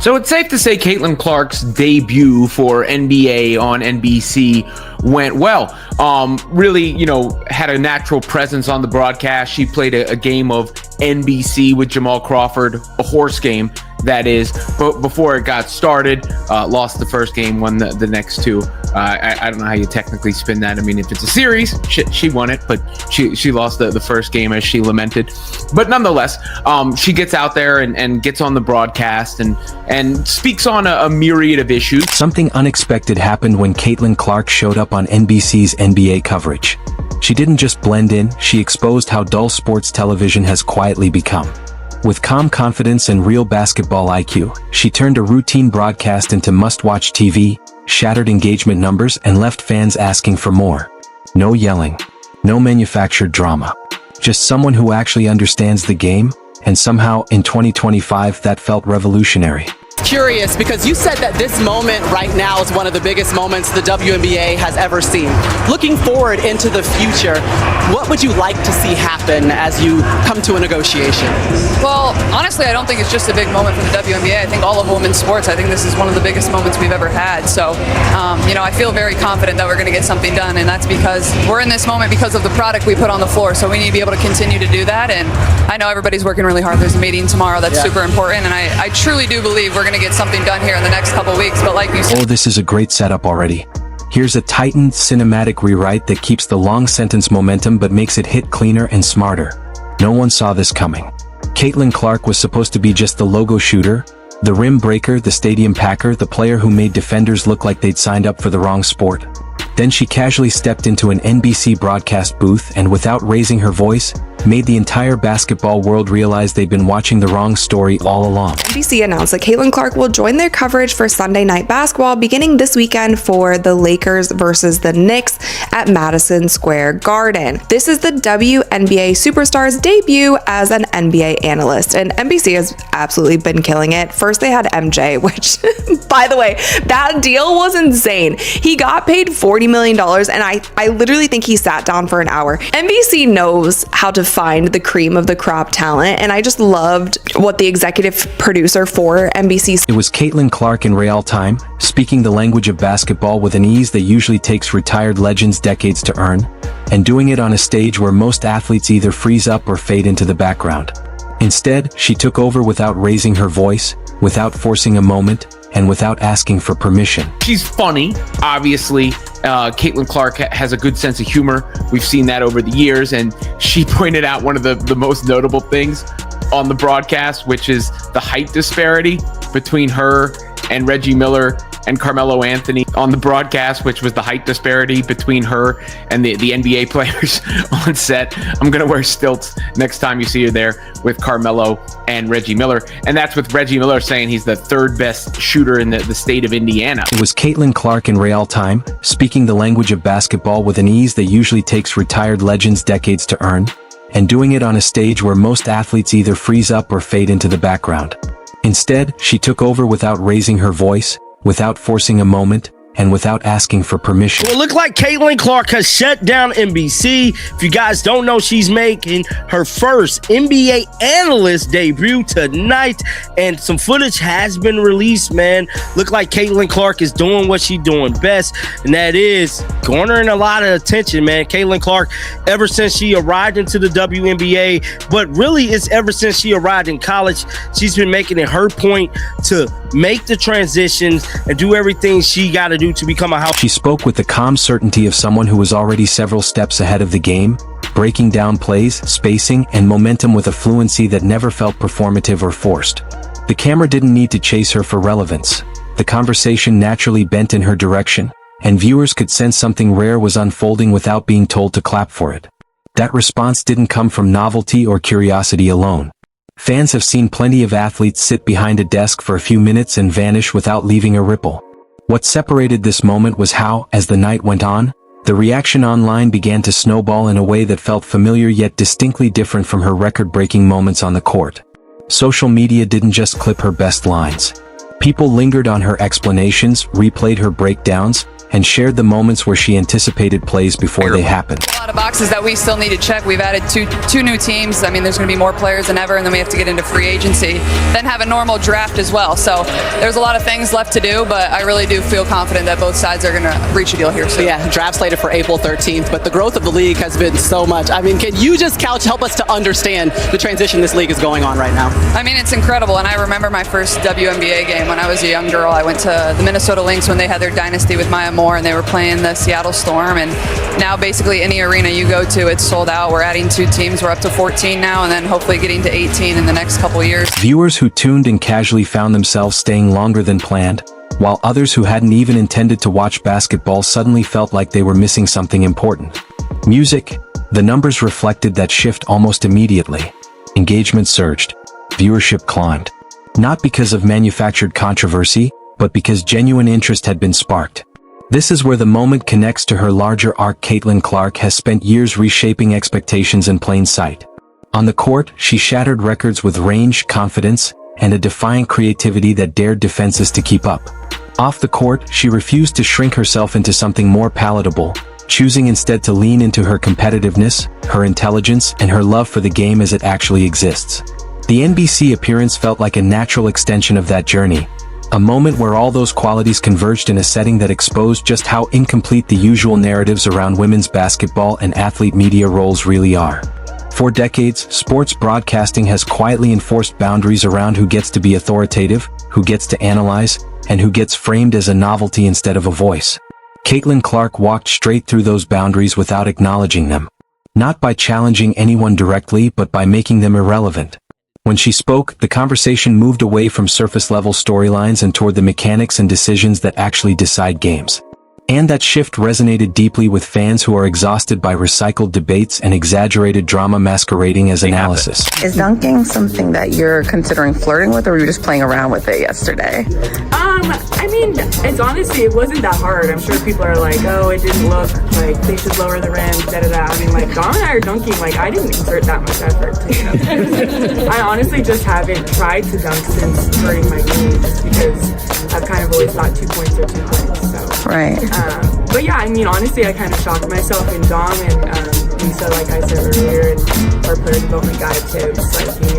So it's safe to say Caitlin Clark's debut for NBA on NBC went well. Really, had a natural presence on the broadcast. She played a game of NBC with Jamal Crawford, a horse game, that is. But before it got started, lost the first game, won the next two. I don't know how you technically spin that. I mean, if it's a series, she won it, but she lost the first game, as she lamented. But nonetheless, she gets out there and gets on the broadcast and speaks on a myriad of issues. Something unexpected happened when Caitlin Clark showed up on NBC's NBA coverage. She didn't just blend in, she exposed how dull sports television has quietly become. With calm confidence and real basketball IQ, she turned a routine broadcast into must-watch TV, shattered engagement numbers, and left fans asking for more. No yelling, no manufactured drama. Just someone who actually understands the game, and somehow in 2025 that felt revolutionary. Curious, because you said that this moment right now is one of the biggest moments the WNBA has ever seen. Looking forward into the future, what would you like to see happen as you come to a negotiation? Well, honestly, I don't think it's just a big moment for the WNBA. I think all of women's sports, I think this is one of the biggest moments we've ever had. So, I feel very confident that we're going to get something done, and that's because we're in this moment because of the product we put on the floor. So we need to be able to continue to do that, and I know everybody's working really hard. There's a meeting tomorrow that's super important, and I truly do believe we're going to get something done here in the next couple weeks. But like you said, oh, this is a great setup already. Here's a tightened cinematic rewrite that keeps the long sentence momentum but makes it hit cleaner and smarter. No one saw this coming. Caitlin Clark was supposed to be just the logo shooter, the rim breaker, the stadium packer, the player who made defenders look like they'd signed up for the wrong sport. Then she casually stepped into an NBC broadcast booth and, without raising her voice, made the entire basketball world realize they'd been watching the wrong story all along. NBC announced that Caitlin Clark will join their coverage for Sunday Night Basketball beginning this weekend for the Lakers versus the Knicks at Madison Square Garden. This is the WNBA superstar's debut as an NBA analyst, and NBC has absolutely been killing it. First they had MJ, which, by the way, that deal was insane. He got paid $40 million, and I literally think he sat down for an hour. NBC knows how to find the cream of the crop talent, and I just loved what the executive producer for NBC. It was Caitlin Clark in real time, speaking the language of basketball with an ease that usually takes retired legends decades to earn, and doing it on a stage where most athletes either freeze up or fade into the background. Instead, she took over without raising her voice, without forcing a moment, and without asking for permission. She's funny, obviously. Caitlin Clark has a good sense of humor. We've seen that over the years, and she pointed out one of the most notable things on the broadcast, which is the height disparity between her and Reggie Miller and Carmelo Anthony on the broadcast, which was the height disparity between her and the NBA players on set. I'm going to wear stilts next time you see her there with Carmelo and Reggie Miller. And that's with Reggie Miller saying he's the third best shooter in the state of Indiana. It was Caitlin Clark in real time, speaking the language of basketball with an ease that usually takes retired legends decades to earn, and doing it on a stage where most athletes either freeze up or fade into the background. Instead, she took over without raising her voice, without forcing a moment, and without asking for permission. Well, it looked like Caitlin Clark has shut down NBC. If you guys don't know, she's making her first NBA analyst debut tonight, and some footage has been released, man. Look like Caitlin Clark is doing what she's doing best, and that is garnering a lot of attention, man. Caitlin Clark, ever since she arrived into the WNBA, but really it's ever since she arrived in college, she's been making it her point to make the transitions and do everything she got to do to become a house. She spoke with the calm certainty of someone who was already several steps ahead of the game, breaking down plays, spacing, and momentum with a fluency that never felt performative or forced. The camera didn't need to chase her for relevance. The conversation naturally bent in her direction, and viewers could sense something rare was unfolding without being told to clap for it. That response didn't come from novelty or curiosity alone. Fans have seen plenty of athletes sit behind a desk for a few minutes and vanish without leaving a ripple. What separated this moment was how, as the night went on, the reaction online began to snowball in a way that felt familiar yet distinctly different from her record-breaking moments on the court. Social media didn't just clip her best lines. People lingered on her explanations, replayed her breakdowns, and shared the moments where she anticipated plays before they happened. A lot of boxes that we still need to check. We've added two new teams. I mean, there's going to be more players than ever, and then we have to get into free agency, then have a normal draft as well. So there's a lot of things left to do, but I really do feel confident that both sides are going to reach a deal here soon. Yeah, draft slated for April 13th, but the growth of the league has been so much. I mean, can you just help us to understand the transition this league is going on right now? I mean, it's incredible, and I remember my first WNBA game when I was a young girl. I went to the Minnesota Lynx when they had their dynasty with Maya Moore, and they were playing the Seattle Storm, and now basically any arena you go to, it's sold out. We're adding 2 teams. We're up to 14 now, and then hopefully getting to 18 in the next couple years. Viewers who tuned in casually found themselves staying longer than planned, while others who hadn't even intended to watch basketball suddenly felt like they were missing something important. Music. The numbers reflected that shift almost immediately. Engagement surged. Viewership climbed. Not because of manufactured controversy, but because genuine interest had been sparked. This is where the moment connects to her larger arc. Caitlin Clark has spent years reshaping expectations in plain sight. On the court, she shattered records with range, confidence, and a defiant creativity that dared defenses to keep up. Off the court, she refused to shrink herself into something more palatable, choosing instead to lean into her competitiveness, her intelligence, and her love for the game as it actually exists. The NBC appearance felt like a natural extension of that journey, a moment where all those qualities converged in a setting that exposed just how incomplete the usual narratives around women's basketball and athlete media roles really are. For decades, sports broadcasting has quietly enforced boundaries around who gets to be authoritative, who gets to analyze, and who gets framed as a novelty instead of a voice. Caitlin Clark walked straight through those boundaries without acknowledging them. Not by challenging anyone directly, but by making them irrelevant. When she spoke, the conversation moved away from surface-level storylines and toward the mechanics and decisions that actually decide games. And that shift resonated deeply with fans who are exhausted by recycled debates and exaggerated drama masquerading as analysis. Is dunking something that you're considering flirting with, or were you just playing around with it yesterday? I mean, it's honestly, it wasn't that hard. I'm sure people are like, oh, it didn't look like they should lower the rim, da-da-da. I mean, like, Dom and I are dunking, like, I didn't exert that much effort to get up. I honestly just haven't tried to dunk since hurting my knee, just because I've kind of always thought 2 points are 2 points, so. Right. But yeah, I mean, honestly, I kind of shocked myself in Dom and Lisa, like I said earlier, and our player development guide tips, like,